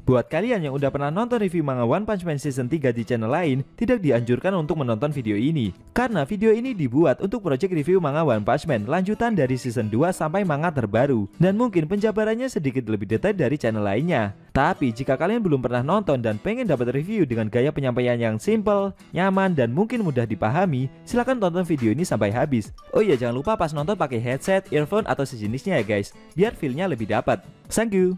Buat kalian yang udah pernah nonton review manga One Punch Man Season 3 di channel lain, tidak dianjurkan untuk menonton video ini. Karena video ini dibuat untuk project review manga One Punch Man lanjutan dari Season 2 sampai manga terbaru. Dan mungkin penjabarannya sedikit lebih detail dari channel lainnya. Tapi jika kalian belum pernah nonton dan pengen dapat review dengan gaya penyampaian yang simple, nyaman, dan mungkin mudah dipahami, silahkan tonton video ini sampai habis. Oh iya, jangan lupa pas nonton pakai headset, earphone, atau sejenisnya ya guys, biar feel-nya lebih dapat. Thank you.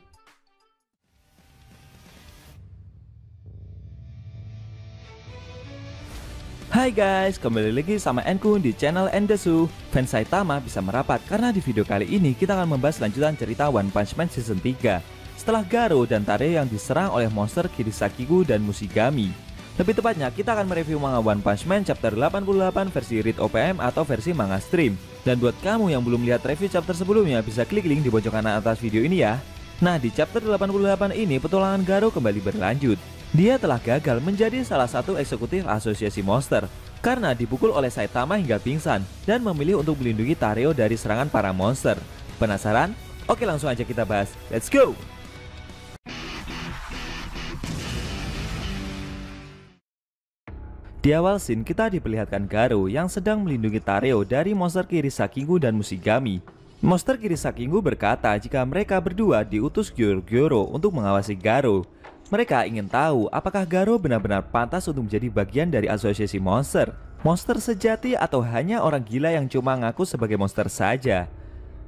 Hai guys, kembali lagi sama Enku di channel Endesu. Fans Saitama bisa merapat karena di video kali ini kita akan membahas lanjutan cerita One Punch Man Season 3 setelah Garo dan Tare yang diserang oleh monster Kirisakigu dan Mushigami. Lebih tepatnya, kita akan mereview manga One Punch Man chapter 88 versi Read OPM atau versi manga stream. Dan buat kamu yang belum lihat review chapter sebelumnya, bisa klik link di pojok kanan atas video ini ya. Nah, di chapter 88 ini petualangan Garo kembali berlanjut. Dia telah gagal menjadi salah satu eksekutif asosiasi monster karena dipukul oleh Saitama hingga pingsan dan memilih untuk melindungi Tareo dari serangan para monster. Penasaran? Oke, langsung aja kita bahas. Let's go! Di awal scene kita diperlihatkan Garo yang sedang melindungi Tareo dari monster Kirisakigu dan Mushigami. Monster Kirisakigu berkata jika mereka berdua diutus Gyoro untuk mengawasi Garo. Mereka ingin tahu apakah Garo benar-benar pantas untuk menjadi bagian dari asosiasi monster. Monster sejati atau hanya orang gila yang cuma ngaku sebagai monster saja.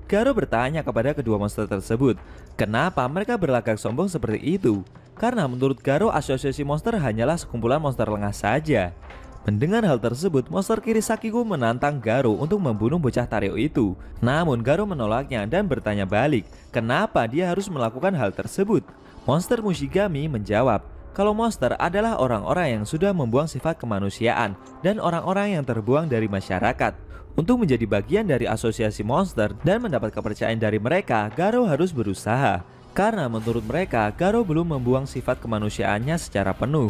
Garo bertanya kepada kedua monster tersebut, kenapa mereka berlagak sombong seperti itu? Karena menurut Garo asosiasi monster hanyalah sekumpulan monster lengah saja. Mendengar hal tersebut, monster Kirisakigu menantang Garo untuk membunuh bocah Tareo itu. Namun Garo menolaknya dan bertanya balik, kenapa dia harus melakukan hal tersebut? Monster Mushigami menjawab kalau monster adalah orang-orang yang sudah membuang sifat kemanusiaan dan orang-orang yang terbuang dari masyarakat. Untuk menjadi bagian dari asosiasi monster dan mendapat kepercayaan dari mereka, Garo harus berusaha. Karena menurut mereka, Garo belum membuang sifat kemanusiaannya secara penuh.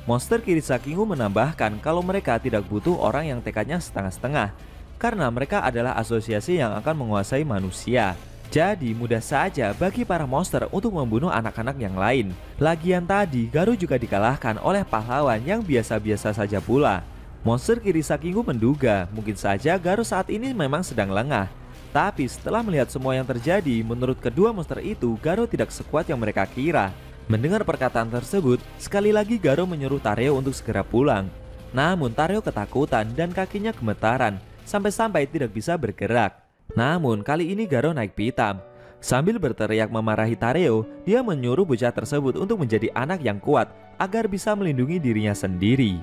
Monster Kirisakigu menambahkan kalau mereka tidak butuh orang yang tekadnya setengah-setengah, karena mereka adalah asosiasi yang akan menguasai manusia. Jadi mudah saja bagi para monster untuk membunuh anak-anak yang lain. Lagian tadi Garo juga dikalahkan oleh pahlawan yang biasa-biasa saja pula. Monster Kirisakigu menduga mungkin saja Garo saat ini memang sedang lengah. Tapi setelah melihat semua yang terjadi, menurut kedua monster itu Garo tidak sekuat yang mereka kira. Mendengar perkataan tersebut, sekali lagi Garo menyuruh Tareo untuk segera pulang. Namun Tareo ketakutan dan kakinya gemetaran sampai-sampai tidak bisa bergerak. Namun kali ini Garo naik pitam. Sambil berteriak memarahi Tareo, dia menyuruh bocah tersebut untuk menjadi anak yang kuat agar bisa melindungi dirinya sendiri.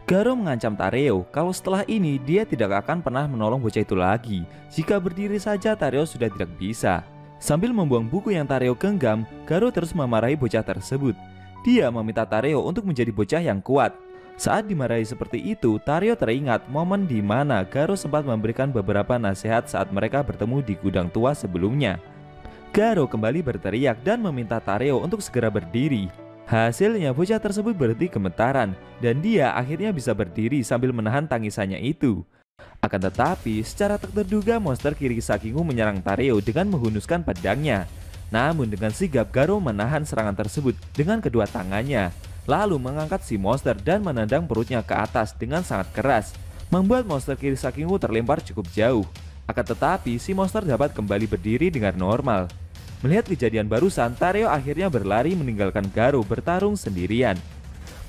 Garo mengancam Tareo kalau setelah ini dia tidak akan pernah menolong bocah itu lagi. Jika berdiri saja Tareo sudah tidak bisa. Sambil membuang buku yang Tareo genggam, Garo terus memarahi bocah tersebut. Dia meminta Tareo untuk menjadi bocah yang kuat. Saat dimarahi seperti itu, Tareo teringat momen di mana Garo sempat memberikan beberapa nasihat saat mereka bertemu di gudang tua sebelumnya. Garo kembali berteriak dan meminta Tareo untuk segera berdiri. Hasilnya bocah tersebut berhenti gemetaran dan dia akhirnya bisa berdiri sambil menahan tangisannya itu. Akan tetapi, secara tak terduga monster Kirisakigu menyerang Tareo dengan menghunuskan pedangnya. Namun dengan sigap Garo menahan serangan tersebut dengan kedua tangannya. Lalu mengangkat si monster dan menendang perutnya ke atas dengan sangat keras, membuat monster Kirisakigu terlempar cukup jauh. Akan tetapi si monster dapat kembali berdiri dengan normal. Melihat kejadian barusan, Tareo akhirnya berlari meninggalkan Garo bertarung sendirian.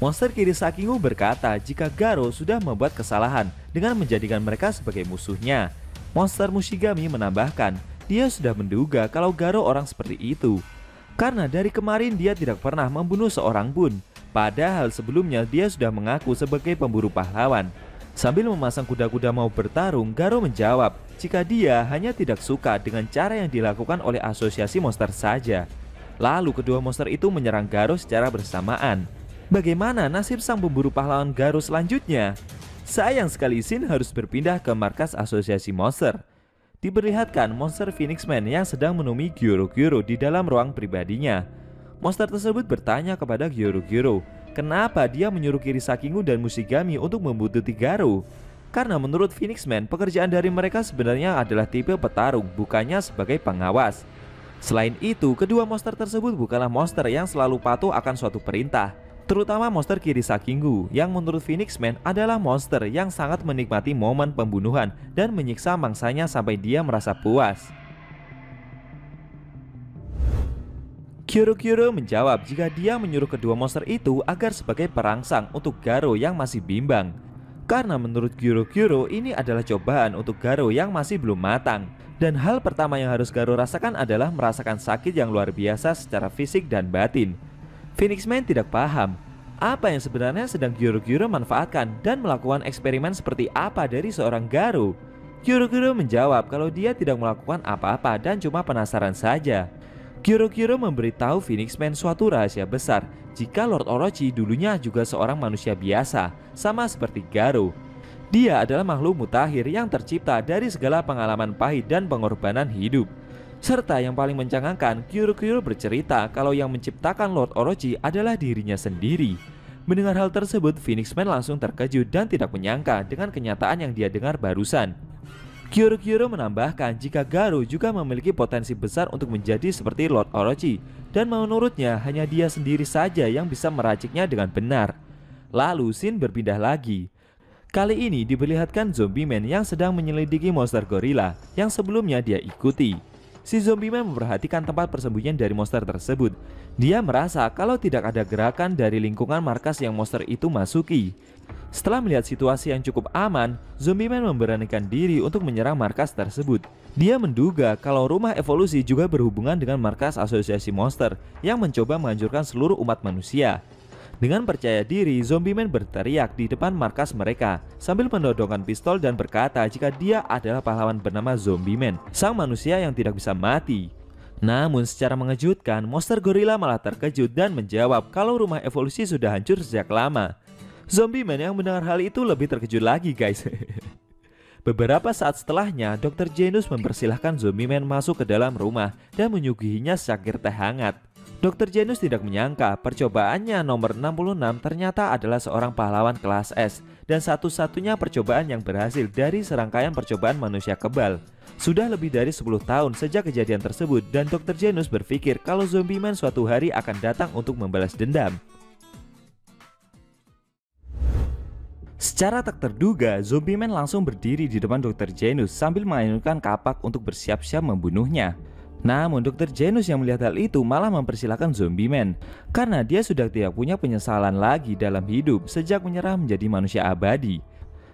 Monster Kirisakigu berkata jika Garo sudah membuat kesalahan dengan menjadikan mereka sebagai musuhnya. Monster Mushigami menambahkan dia sudah menduga kalau Garo orang seperti itu, karena dari kemarin dia tidak pernah membunuh seorang pun. Padahal sebelumnya dia sudah mengaku sebagai pemburu pahlawan. Sambil memasang kuda-kuda mau bertarung, Garo menjawab jika dia hanya tidak suka dengan cara yang dilakukan oleh asosiasi monster saja. Lalu kedua monster itu menyerang Garo secara bersamaan. Bagaimana nasib sang pemburu pahlawan Garo selanjutnya? Sayang sekali scene harus berpindah ke markas asosiasi monster. Diperlihatkan monster Phoenix Man yang sedang menemui Gyoro di dalam ruang pribadinya. Monster tersebut bertanya kepada Gyoro, kenapa dia menyuruh Kirisakigu dan Mushigami untuk membuntuti Garo. Karena menurut Phoenix Man, pekerjaan dari mereka sebenarnya adalah tipe petarung, bukannya sebagai pengawas. Selain itu, kedua monster tersebut bukanlah monster yang selalu patuh akan suatu perintah. Terutama monster Kirisakingu yang menurut Phoenix Man adalah monster yang sangat menikmati momen pembunuhan dan menyiksa mangsanya sampai dia merasa puas. Kyuro menjawab jika dia menyuruh kedua monster itu agar sebagai perangsang untuk Garo yang masih bimbang. Karena menurut Kyuro ini adalah cobaan untuk Garo yang masih belum matang. Dan hal pertama yang harus Garo rasakan adalah merasakan sakit yang luar biasa secara fisik dan batin. Phoenix Man tidak paham apa yang sebenarnya sedang Kyuro manfaatkan dan melakukan eksperimen seperti apa dari seorang Garo. Kyuro menjawab kalau dia tidak melakukan apa-apa dan cuma penasaran saja. Kyuro memberitahu Phoenix Man suatu rahasia besar jika Lord Orochi dulunya juga seorang manusia biasa, sama seperti Garo. Dia adalah makhluk mutakhir yang tercipta dari segala pengalaman pahit dan pengorbanan hidup. Serta yang paling mencengangkan, Kyuro bercerita kalau yang menciptakan Lord Orochi adalah dirinya sendiri. Mendengar hal tersebut, Phoenix Man langsung terkejut dan tidak menyangka dengan kenyataan yang dia dengar barusan. Kyuro menambahkan jika Garo juga memiliki potensi besar untuk menjadi seperti Lord Orochi, dan menurutnya hanya dia sendiri saja yang bisa meraciknya dengan benar. Lalu scene berpindah lagi. Kali ini diperlihatkan Zombie Man yang sedang menyelidiki monster gorila yang sebelumnya dia ikuti. Si Zombie Man memperhatikan tempat persembunyian dari monster tersebut. Dia merasa kalau tidak ada gerakan dari lingkungan markas yang monster itu masuki. Setelah melihat situasi yang cukup aman, Zombie Man memberanikan diri untuk menyerang markas tersebut. Dia menduga kalau rumah evolusi juga berhubungan dengan markas asosiasi monster yang mencoba menghancurkan seluruh umat manusia. Dengan percaya diri, Zombie Man berteriak di depan markas mereka sambil menodongkan pistol dan berkata jika dia adalah pahlawan bernama Zombie Man, sang manusia yang tidak bisa mati. Namun secara mengejutkan, monster gorila malah terkejut dan menjawab kalau rumah evolusi sudah hancur sejak lama. Zombie Man yang mendengar hal itu lebih terkejut lagi, guys. Beberapa saat setelahnya, Dr. Janus mempersilahkan Zombie Man masuk ke dalam rumah dan menyuguhinya secangkir teh hangat. Dr. Janus tidak menyangka percobaannya nomor 66 ternyata adalah seorang pahlawan kelas S dan satu-satunya percobaan yang berhasil dari serangkaian percobaan manusia kebal. Sudah lebih dari 10 tahun sejak kejadian tersebut dan Dr. Janus berpikir kalau Zombie Man suatu hari akan datang untuk membalas dendam. Secara tak terduga, Zombie Man langsung berdiri di depan Dr. Janus sambil mengayunkan kapak untuk bersiap-siap membunuhnya. Namun Dr. Janus yang melihat hal itu malah mempersilahkan Zombie Man karena dia sudah tidak punya penyesalan lagi dalam hidup sejak menyerah menjadi manusia abadi.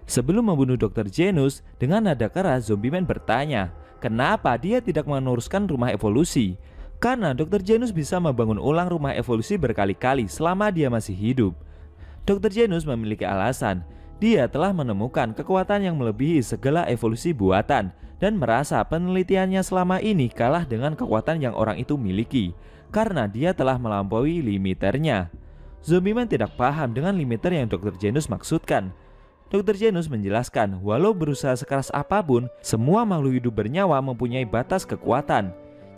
Sebelum membunuh Dr. Janus, dengan nada keras Zombie Man bertanya kenapa dia tidak meneruskan rumah evolusi. Karena Dr. Janus bisa membangun ulang rumah evolusi berkali-kali selama dia masih hidup. Dr. Janus memiliki alasan. Dia telah menemukan kekuatan yang melebihi segala evolusi buatan dan merasa penelitiannya selama ini kalah dengan kekuatan yang orang itu miliki karena dia telah melampaui limiternya. Zombie Man tidak paham dengan limiter yang Dr. Janus maksudkan. Dr. Janus menjelaskan walau berusaha sekeras apapun, semua makhluk hidup bernyawa mempunyai batas kekuatan.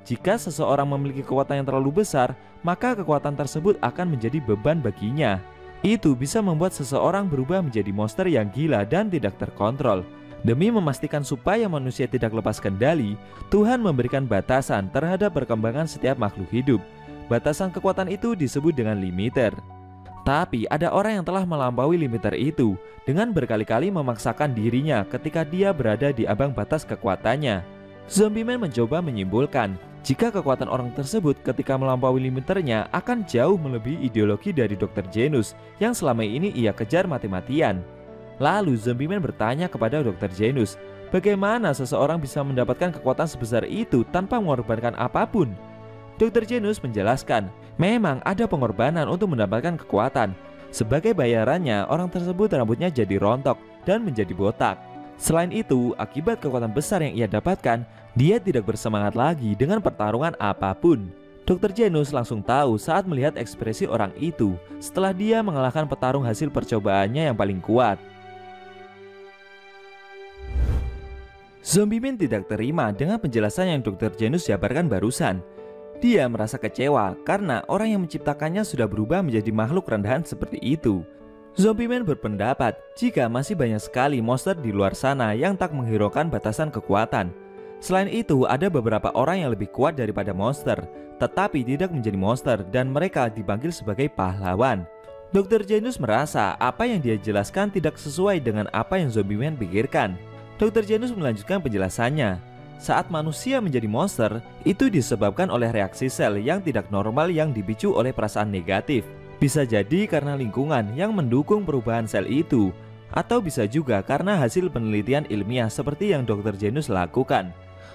Jika seseorang memiliki kekuatan yang terlalu besar, maka kekuatan tersebut akan menjadi beban baginya. Itu bisa membuat seseorang berubah menjadi monster yang gila dan tidak terkontrol. Demi memastikan supaya manusia tidak lepas kendali, Tuhan memberikan batasan terhadap perkembangan setiap makhluk hidup. Batasan kekuatan itu disebut dengan limiter. Tapi ada orang yang telah melampaui limiter itu dengan berkali-kali memaksakan dirinya ketika dia berada di ambang batas kekuatannya. Zombie Man mencoba menyimpulkan jika kekuatan orang tersebut ketika melampaui limiternya akan jauh melebihi ideologi dari Dr. Janus yang selama ini ia kejar mati-matian. Lalu Zombie Man bertanya kepada Dr. Janus, bagaimana seseorang bisa mendapatkan kekuatan sebesar itu tanpa mengorbankan apapun? Dr. Janus menjelaskan, memang ada pengorbanan untuk mendapatkan kekuatan. Sebagai bayarannya, orang tersebut rambutnya jadi rontok dan menjadi botak. Selain itu, akibat kekuatan besar yang ia dapatkan, dia tidak bersemangat lagi dengan pertarungan apapun. Dr. Janus langsung tahu saat melihat ekspresi orang itu setelah dia mengalahkan petarung hasil percobaannya yang paling kuat. Zombie Man tidak terima dengan penjelasan yang Dr. Janus jabarkan barusan. Dia merasa kecewa karena orang yang menciptakannya sudah berubah menjadi makhluk rendahan seperti itu. Zombie Man berpendapat jika masih banyak sekali monster di luar sana yang tak menghiraukan batasan kekuatan. Selain itu, ada beberapa orang yang lebih kuat daripada monster, tetapi tidak menjadi monster dan mereka dipanggil sebagai pahlawan. Dr. Janus merasa apa yang dia jelaskan tidak sesuai dengan apa yang Zombie Man pikirkan. Dr. Janus melanjutkan penjelasannya. Saat manusia menjadi monster, itu disebabkan oleh reaksi sel yang tidak normal yang dipicu oleh perasaan negatif. Bisa jadi karena lingkungan yang mendukung perubahan sel itu, atau bisa juga karena hasil penelitian ilmiah seperti yang Dr. Janus lakukan.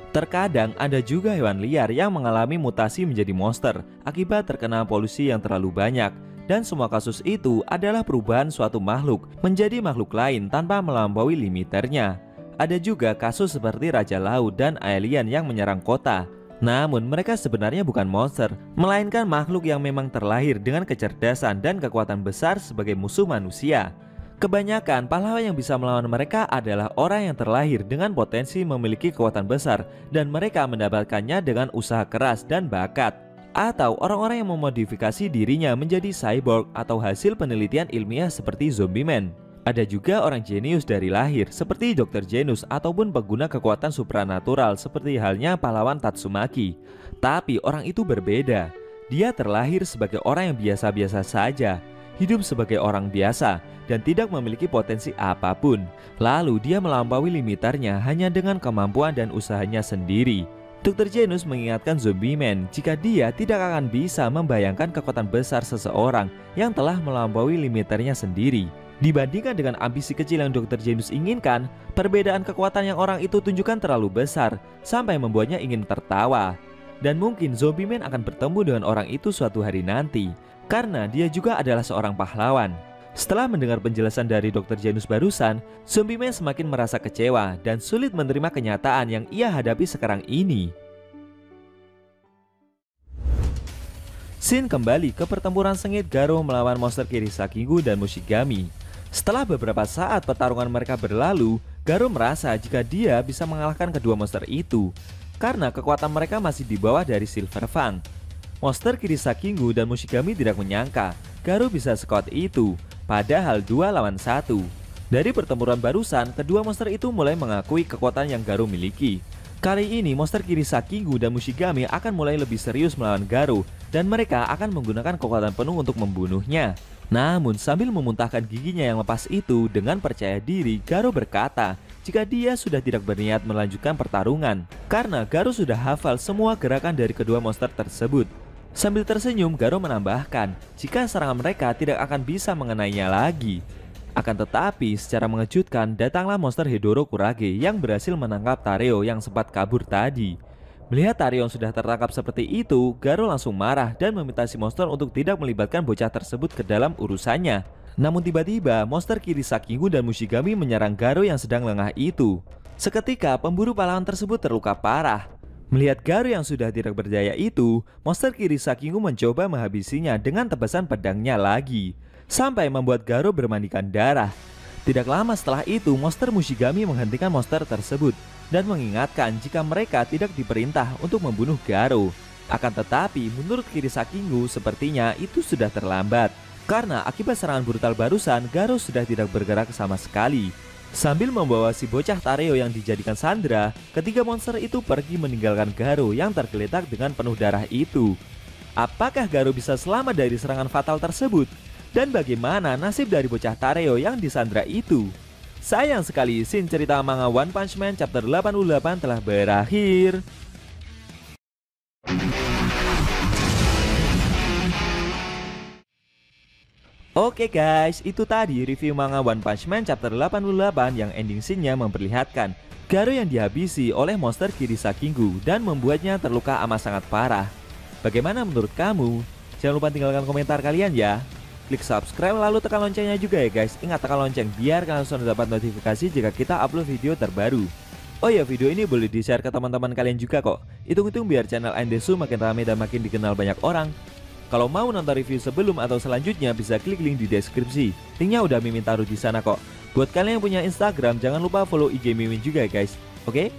Terkadang ada juga hewan liar yang mengalami mutasi menjadi monster akibat terkena polusi yang terlalu banyak, dan semua kasus itu adalah perubahan suatu makhluk menjadi makhluk lain tanpa melampaui limiternya. Ada juga kasus seperti raja laut dan alien yang menyerang kota. Namun mereka sebenarnya bukan monster, melainkan makhluk yang memang terlahir dengan kecerdasan dan kekuatan besar sebagai musuh manusia. Kebanyakan pahlawan yang bisa melawan mereka adalah orang yang terlahir dengan potensi memiliki kekuatan besar dan mereka mendapatkannya dengan usaha keras dan bakat. Atau orang-orang yang memodifikasi dirinya menjadi cyborg atau hasil penelitian ilmiah seperti Zombie Man. Ada juga orang jenius dari lahir seperti Dr. Janus ataupun pengguna kekuatan supranatural seperti halnya pahlawan Tatsumaki. Tapi orang itu berbeda. Dia terlahir sebagai orang yang biasa-biasa saja, hidup sebagai orang biasa, dan tidak memiliki potensi apapun. Lalu dia melampaui limiternya hanya dengan kemampuan dan usahanya sendiri. Dr. Janus mengingatkan Zombie Man jika dia tidak akan bisa membayangkan kekuatan besar seseorang yang telah melampaui limiternya sendiri. Dibandingkan dengan ambisi kecil yang Dr. Janus inginkan, perbedaan kekuatan yang orang itu tunjukkan terlalu besar sampai membuatnya ingin tertawa. Dan mungkin Zombie Man akan bertemu dengan orang itu suatu hari nanti, karena dia juga adalah seorang pahlawan. Setelah mendengar penjelasan dari Dr. Janus barusan, Zombie Man semakin merasa kecewa dan sulit menerima kenyataan yang ia hadapi sekarang ini. Scene kembali ke pertempuran sengit Garo melawan monster Kirisakigu dan Mushigami. Setelah beberapa saat pertarungan mereka berlalu, Garo merasa jika dia bisa mengalahkan kedua monster itu, karena kekuatan mereka masih di bawah dari Silver Fang. Monster Kirisakigu dan Mushigami tidak menyangka Garo bisa sekuat itu. Padahal 2 lawan 1. Dari pertempuran barusan, kedua monster itu mulai mengakui kekuatan yang Garo miliki. Kali ini monster Kirisakigu dan Mushigami akan mulai lebih serius melawan Garo, dan mereka akan menggunakan kekuatan penuh untuk membunuhnya. Namun sambil memuntahkan giginya yang lepas itu, dengan percaya diri Garo berkata jika dia sudah tidak berniat melanjutkan pertarungan, karena Garo sudah hafal semua gerakan dari kedua monster tersebut. Sambil tersenyum, Garo menambahkan jika serangan mereka tidak akan bisa mengenainya lagi. Akan tetapi, secara mengejutkan datanglah monster Hedoro Kurage yang berhasil menangkap Tareo yang sempat kabur tadi. Melihat Tareo yang sudah tertangkap seperti itu, Garo langsung marah dan meminta si monster untuk tidak melibatkan bocah tersebut ke dalam urusannya. Namun tiba-tiba, monster Kirisakigu dan Mushigami menyerang Garo yang sedang lengah itu. Seketika, pemburu pahlawan tersebut terluka parah. Melihat Garo yang sudah tidak berdaya itu, monster Kirisakigu mencoba menghabisinya dengan tebasan pedangnya lagi, sampai membuat Garo bermandikan darah. Tidak lama setelah itu, monster Mushigami menghentikan monster tersebut dan mengingatkan jika mereka tidak diperintah untuk membunuh Garo. Akan tetapi, menurut Kirisakigu sepertinya itu sudah terlambat, karena akibat serangan brutal barusan, Garo sudah tidak bergerak sama sekali. Sambil membawa si bocah Tareo yang dijadikan sandera, ketiga monster itu pergi meninggalkan Garo yang tergeletak dengan penuh darah itu. Apakah Garo bisa selamat dari serangan fatal tersebut? Dan bagaimana nasib dari bocah Tareo yang disandra itu? Sayang sekali, scene cerita manga One Punch Man chapter 88 telah berakhir. Oke guys, itu tadi review manga One Punch Man chapter 88 yang ending scene-nya memperlihatkan Garo yang dihabisi oleh monster Kirisakigu dan membuatnya terluka amat sangat parah. Bagaimana menurut kamu? Jangan lupa tinggalkan komentar kalian ya. Klik subscribe lalu tekan loncengnya juga ya guys. Ingat tekan lonceng biar kalian langsung dapat notifikasi jika kita upload video terbaru. Oh ya, video ini boleh di-share ke teman-teman kalian juga kok. Hitung-hitung biar channel Andesu makin rame dan makin dikenal banyak orang. Kalau mau nonton review sebelum atau selanjutnya bisa klik link di deskripsi. Linknya udah Mimin taruh di sana kok. Buat kalian yang punya Instagram jangan lupa follow IG Mimin juga ya guys. Oke?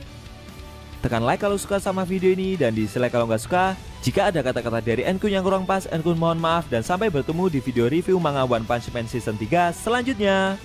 Tekan like kalau suka sama video ini dan dislike kalau nggak suka. Jika ada kata-kata dari Enkun yang kurang pas, Enkun mohon maaf dan sampai bertemu di video review manga One Punch Man Season 3 selanjutnya.